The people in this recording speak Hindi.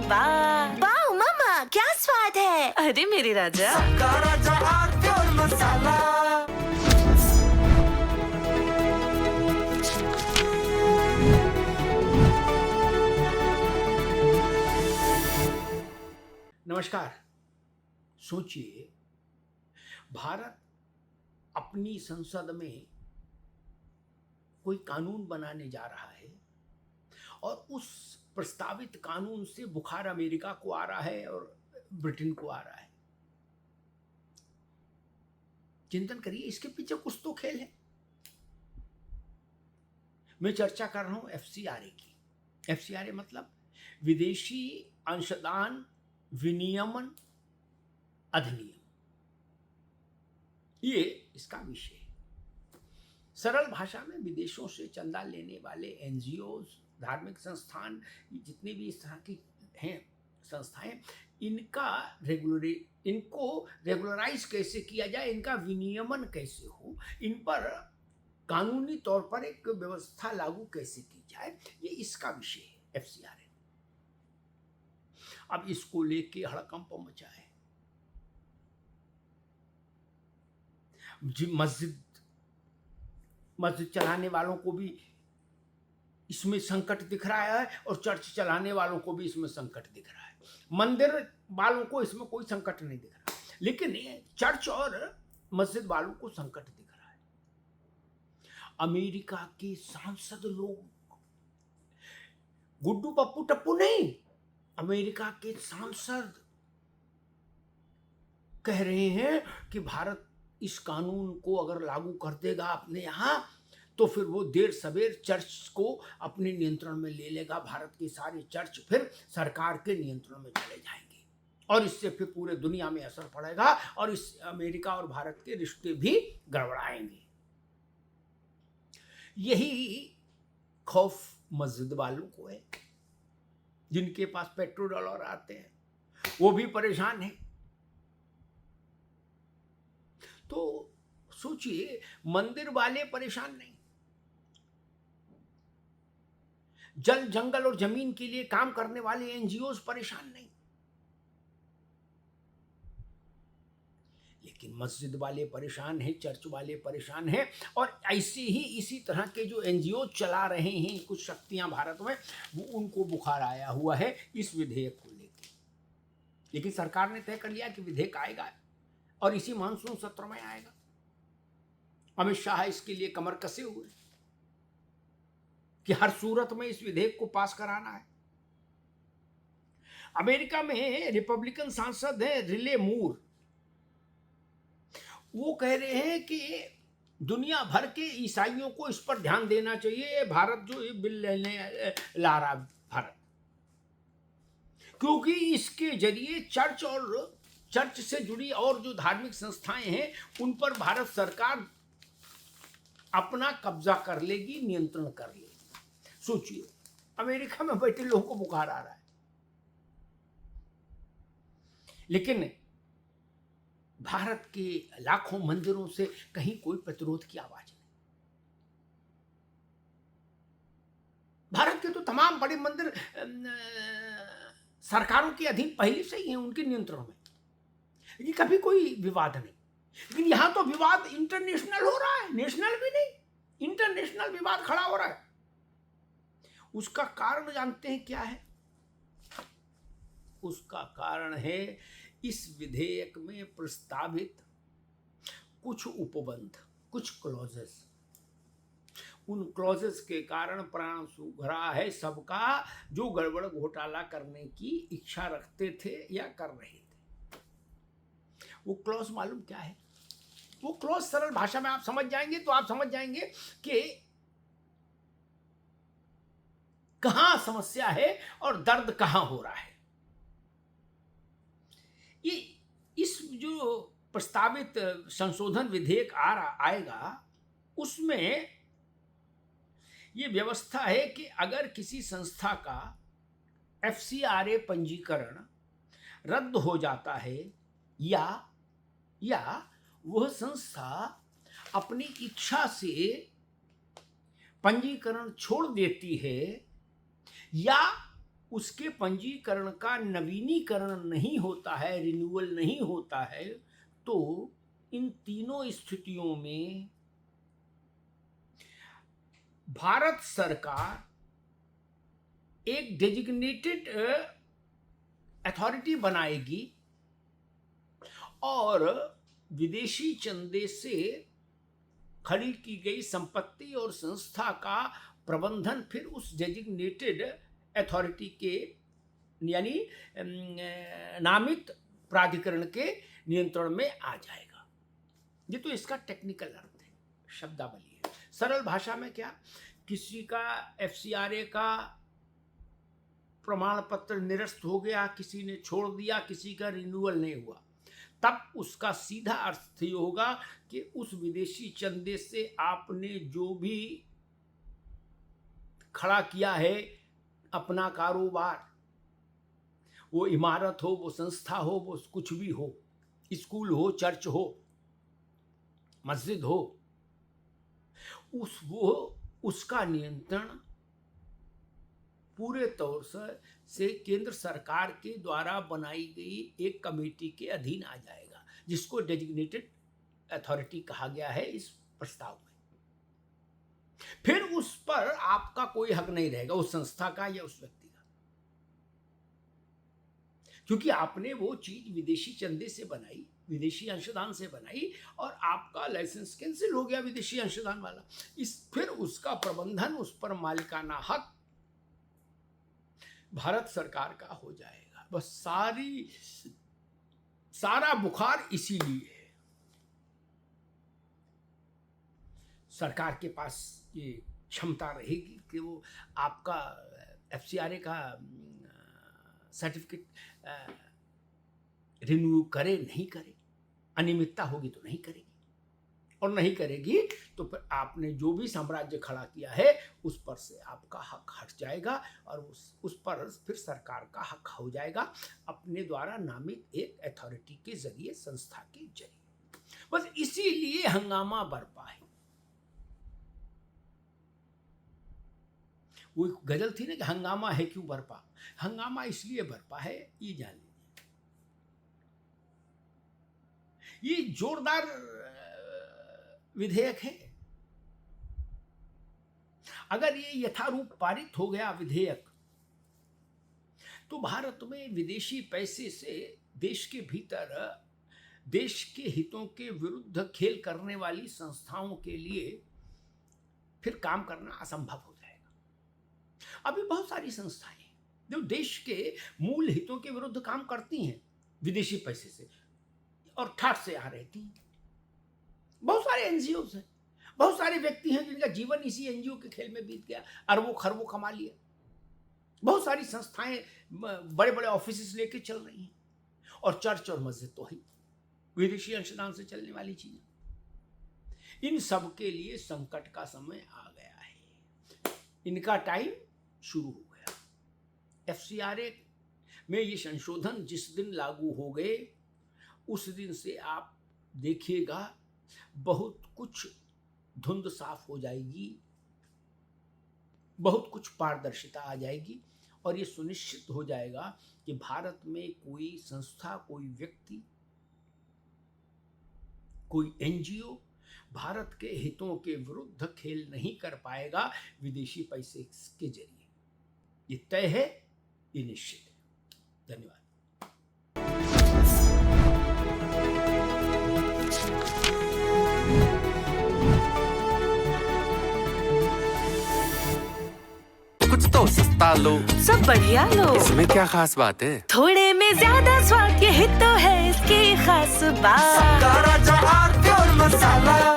वाह वाह मम्मा, क्या स्वाद है। अरे मेरे राजा। सबका राजा आरती और मसाला। नमस्कार। सोचिए, भारत अपनी संसद में कोई कानून बनाने जा रहा है और उस प्रस्तावित कानून से बुखार अमेरिका को आ रहा है और ब्रिटेन को आ रहा है। चिंतन करिए, इसके पीछे कुछ तो खेल है। मैं चर्चा कर रहा हूं एफसीआरए की। एफसीआरए मतलब विदेशी अंशदान विनियमन अधिनियम। ये इसका विषय है। सरल भाषा में विदेशों से चंदा लेने वाले एनजीओ, धार्मिक संस्थान, जितने भी इस तरह की हैं संस्थाएं, इनको रेगुलराइज कैसे किया जाए, इनका विनियमन कैसे हो, इन पर कानूनी तौर पर एक व्यवस्था लागू कैसे की जाए, ये इसका विषय है एफसीआरए। अब इसको लेके हड़कंप मचा है। मस्जिद चलाने वालों को भी इसमें संकट दिख रहा है और चर्च चलाने वालों को भी इसमें संकट दिख रहा है। मंदिर वालों को इसमें कोई संकट नहीं दिख रहा, लेकिन चर्च और मस्जिद वालों को संकट दिख रहा है। अमेरिका के सांसद लोग, गुड्डू पप्पू टप्पू नहीं, अमेरिका के सांसद कह रहे हैं कि भारत इस कानून को अगर लागू कर देगा अपने यहां, तो फिर वो देर सवेर चर्च को अपने नियंत्रण में ले लेगा। भारत के सारे चर्च फिर सरकार के नियंत्रण में चले जाएंगे और इससे फिर पूरे दुनिया में असर पड़ेगा और इस अमेरिका और भारत के रिश्ते भी गड़बड़ाएंगे। यही खौफ मस्जिद वालों को है, जिनके पास पेट्रोल डॉलर आते हैं, वो भी परेशान है। तो सोचिए, मंदिर वाले परेशान नहीं, जल जंगल और जमीन के लिए काम करने वाले एनजीओज परेशान नहीं, लेकिन मस्जिद वाले परेशान हैं, चर्च वाले परेशान हैं। और ऐसे ही इसी तरह के जो एनजीओ चला रहे हैं कुछ शक्तियां भारत में, वो उनको बुखार आया हुआ है इस विधेयक को लेकर। लेकिन सरकार ने तय कर लिया कि विधेयक आएगा और इसी मानसून सत्र में आएगा। अमित शाह इसके लिए कमर कसे हुए कि हर सूरत में इस विधेयक को पास कराना है। अमेरिका में रिपब्लिकन सांसद है रिले मूर, वो कह रहे हैं कि दुनिया भर के ईसाइयों को इस पर ध्यान देना चाहिए, भारत जो ये बिल लेने ला रहा भारत, क्योंकि इसके जरिए चर्च से जुड़ी और जो धार्मिक संस्थाएं हैं उन पर भारत सरकार अपना कब्जा कर लेगी, नियंत्रण कर लेगी। सोचिए, अमेरिका में बैठे लोगों को बुखार आ रहा है, लेकिन भारत के लाखों मंदिरों से कहीं कोई प्रतिरोध की आवाज नहीं। भारत के तो तमाम बड़े मंदिर सरकारों के अधीन पहले से ही हैं, उनके नियंत्रण में, लेकिन कभी कोई विवाद नहीं। लेकिन यहां तो विवाद इंटरनेशनल हो रहा है, नेशनल भी नहीं, इंटरनेशनल विवाद खड़ा हो रहा है। उसका कारण जानते हैं क्या है? उसका कारण है इस विधेयक में प्रस्तावित कुछ उपबंध, कुछ क्लॉजेस। उन क्लॉजेस के कारण प्राण सूख रहा है सबका जो गड़बड़ घोटाला करने की इच्छा रखते थे या कर रहे थे। वो क्लॉज मालूम क्या है? वो क्लॉज सरल भाषा में आप समझ जाएंगे तो आप समझ जाएंगे कि कहां समस्या है और दर्द कहां हो रहा है। ये इस जो प्रस्तावित संशोधन विधेयक आएगा, उसमें ये व्यवस्था है कि अगर किसी संस्था का एफसीआरए पंजीकरण रद्द हो जाता है या वह संस्था अपनी इच्छा से पंजीकरण छोड़ देती है या उसके पंजीकरण का नवीनीकरण नहीं होता है, रिन्यूअल नहीं होता है, तो इन तीनों स्थितियों में भारत सरकार एक डेजिग्नेटेड अथॉरिटी बनाएगी और विदेशी चंदे से खड़ी की गई संपत्ति और संस्था का प्रबंधन फिर उस डेजिग्नेटेड अथॉरिटी के यानी नामित प्राधिकरण के नियंत्रण में आ जाएगा। ये तो इसका टेक्निकल अर्थ है, शब्दावली है। सरल भाषा में क्या, किसी का FCRA का प्रमाण पत्र निरस्त हो गया, किसी ने छोड़ दिया, किसी का रिन्यूअल नहीं हुआ, तब उसका सीधा अर्थ ये होगा कि उस विदेशी चंदे से आपने जो भी खड़ा किया है अपना कारोबार, वो इमारत हो, वो संस्था हो, वो कुछ भी हो, स्कूल हो, चर्च हो, मस्जिद हो, उसका नियंत्रण पूरे तौर से केंद्र सरकार के द्वारा बनाई गई एक कमेटी के अधीन आ जाएगा, जिसको डेजिग्नेटेड अथॉरिटी कहा गया है इस प्रस्ताव में। फिर उस पर आपका कोई हक नहीं रहेगा, उस संस्था का या उस व्यक्ति का, क्योंकि आपने वो चीज विदेशी चंदे से बनाई, विदेशी अंशदान से बनाई, और आपका लाइसेंस कैंसिल हो गया विदेशी अंशदान वाला। फिर उसका प्रबंधन, उस पर मालिकाना हक भारत सरकार का हो जाएगा। बस सारा बुखार इसीलिए है। सरकार के पास ये क्षमता रहेगी कि वो आपका FCRA का सर्टिफिकेट रिन्यू करे, नहीं करे, अनियमितता होगी तो नहीं करेगी, और नहीं करेगी तो फिर आपने जो भी साम्राज्य खड़ा किया है उस पर से आपका हक हट जाएगा, और उस पर फिर सरकार का हक हो जाएगा अपने द्वारा नामित एक अथॉरिटी के जरिए, संस्था के जरिए। बस इसीलिए हंगामा बरपा है। वो गजल थी ना कि हंगामा है क्यों बरपा। हंगामा इसलिए बरपा है, ये जान लीजिए। ये जोरदार विधेयक है। अगर ये यथारूप पारित हो गया विधेयक, तो भारत में विदेशी पैसे से देश के भीतर देश के हितों के विरुद्ध खेल करने वाली संस्थाओं के लिए फिर काम करना असंभव हो जाएगा। अभी बहुत सारी संस्थाएं जो देश के मूल हितों के विरुद्ध काम करती हैं विदेशी पैसे से और ठाठ से आ रहती हैं। बहुत सारे NGOs हैं, बहुत सारे व्यक्ति हैं जिनका जीवन इसी NGO के खेल में बीत गया, अरबों खरबों कमा लिया। बहुत सारी संस्थाएं बड़े बड़े ऑफिस लेके चल रही हैं, और चर्च और मस्जिद तो ही विदेशी अंशदान से चलने वाली चीजें। इन सब के लिए संकट का समय आ गया है, इनका टाइम शुरू हो गया। FCRA में ये संशोधन जिस दिन लागू हो गए उस दिन से आप देखिएगा बहुत कुछ धुंध साफ हो जाएगी, बहुत कुछ पारदर्शिता आ जाएगी, और ये सुनिश्चित हो जाएगा कि भारत में कोई संस्था, कोई व्यक्ति, कोई NGO भारत के हितों के विरुद्ध खेल नहीं कर पाएगा विदेशी पैसे के जरिए। ये तय है, ये निश्चित है। धन्यवाद। कुछ तो सस्ता लो, सब बढ़िया लो, इसमें क्या खास बात है? थोड़े में ज्यादा स्वाद, यही तो है इसकी खास बात। राजा आर प्योर मसाला।